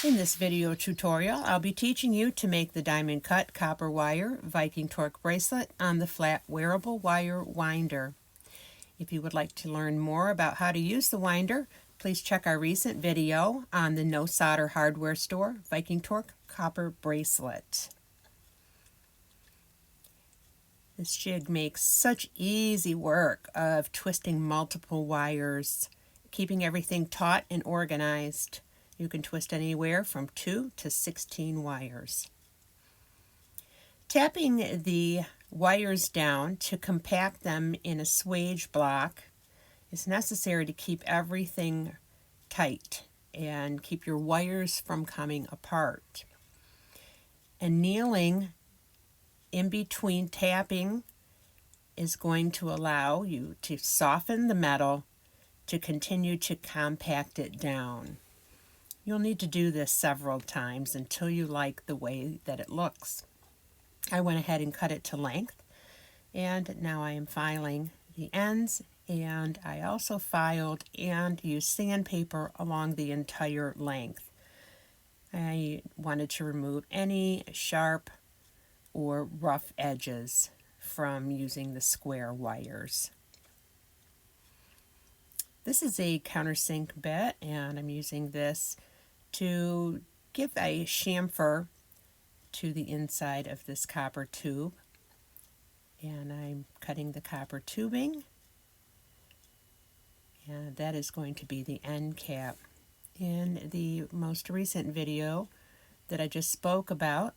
In this video tutorial, I'll be teaching you to make the diamond cut copper wire Viking Torc bracelet on the Flatwearable Wire Winder. If you would like to learn more about how to use the winder, please check our recent video on the no solder hardware store Viking Torc copper bracelet. This jig makes such easy work of twisting multiple wires, keeping everything taut and organized. You can twist anywhere from 2 to 16 wires. Tapping the wires down to compact them in a swage block is necessary to keep everything tight and keep your wires from coming apart. And kneeling in between tapping is going to allow you to soften the metal to continue to compact it down. You'll need to do this several times until you like the way that it looks. I went ahead and cut it to length, and now I am filing the ends, and I also filed and used sandpaper along the entire length. I wanted to remove any sharp or rough edges from using the square wires. This is a countersink bit, and I'm using this to give a chamfer to the inside of this copper tube. And I'm cutting the copper tubing, and that is going to be the end cap. In the most recent video that I just spoke about,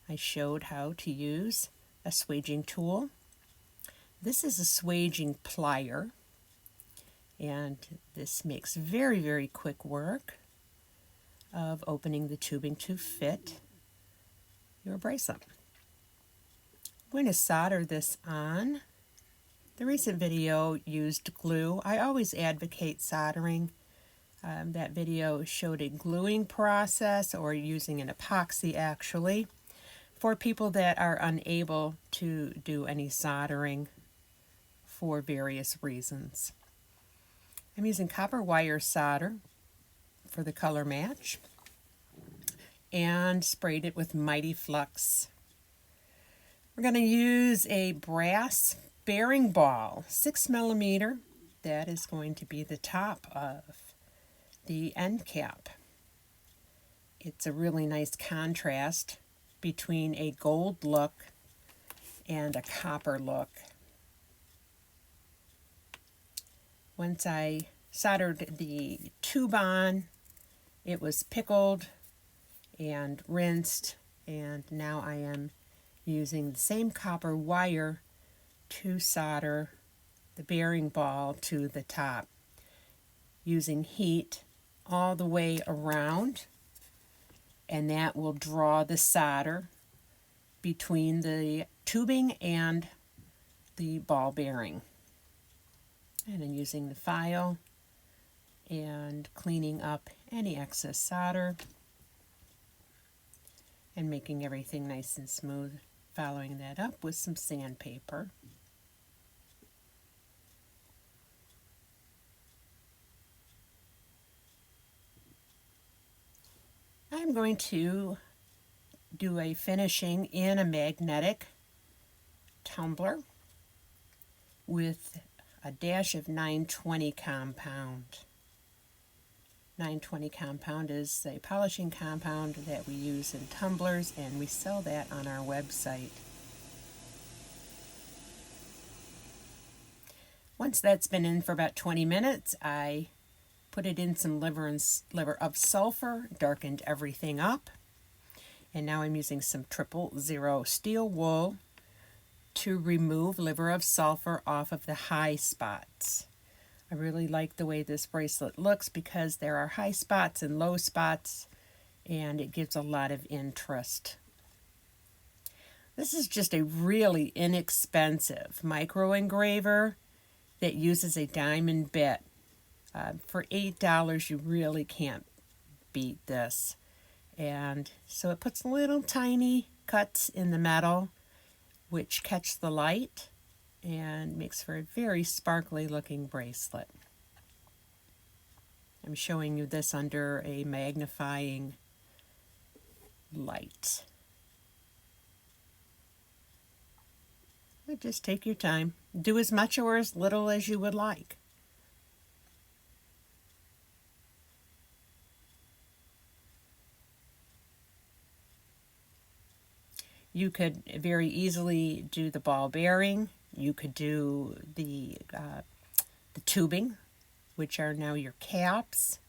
I showed how to use a swaging tool. This is a swaging plier, and this makes very, very quick work of opening the tubing to fit your bracelet. I'm going to solder this on. The recent video used glue. I always advocate soldering. That video showed a gluing process or using an epoxy actually for people that are unable to do any soldering for various reasons. I'm using copper wire solder for the color match and sprayed it with Mighty Flux. We're going to use a brass bearing ball, 6mm. That is going to be the top of the end cap. It's a really nice contrast between a gold look and a copper look. Once I soldered the tube on, it was pickled and rinsed, and now I am using the same copper wire to solder the bearing ball to the top, using heat all the way around, and that will draw the solder between the tubing and the ball bearing. And I'm using the file and cleaning up any excess solder and making everything nice and smooth, following that up with some sandpaper. I'm going to do a finishing in a magnetic tumbler with a dash of 920 compound. 920 compound is a polishing compound that we use in tumblers, and we sell that on our website. Once that's been in for about 20 minutes, I put it in some liver of sulfur, darkened everything up, and now I'm using some 000 steel wool to remove liver of sulfur off of the high spots. I really like the way this bracelet looks because there are high spots and low spots, and it gives a lot of interest. This is just a really inexpensive micro engraver that uses a diamond bit. For $8, you really can't beat this. And so it puts little tiny cuts in the metal which catch the light and makes for a very sparkly looking bracelet. I'm showing you this under a magnifying light. But just take your time. Do as much or as little as you would like. You could very easily do the ball bearing. You could do the tubing, which are now your caps.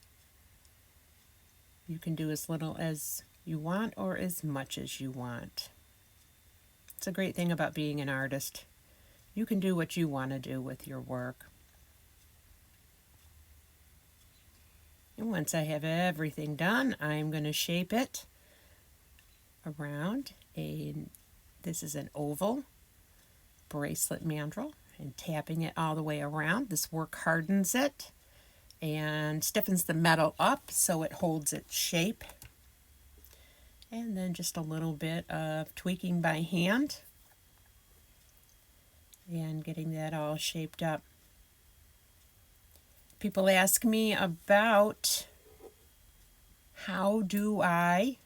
You can do as little as you want or as much as you want. It's a great thing about being an artist. You can do what you want to do with your work. And once I have everything done, I'm going to shape it around this is an oval bracelet mandrel, and tapping it all the way around. This work hardens it and stiffens the metal up so it holds its shape. And then just a little bit of tweaking by hand and getting that all shaped up. People ask me about how do I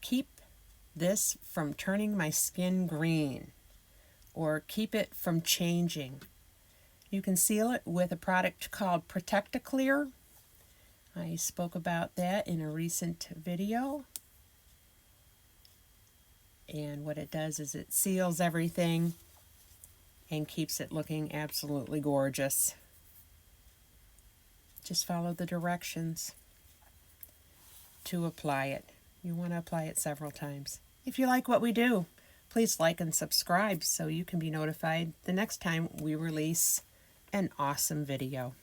keep this from turning my skin green or keep it from changing. You can seal it with a product called Protect-A-Clear. I spoke about that in a recent video. And what it does is it seals everything and keeps it looking absolutely gorgeous. Just follow the directions to apply it. You want to apply it several times. If you like what we do, please like and subscribe so you can be notified the next time we release an awesome video.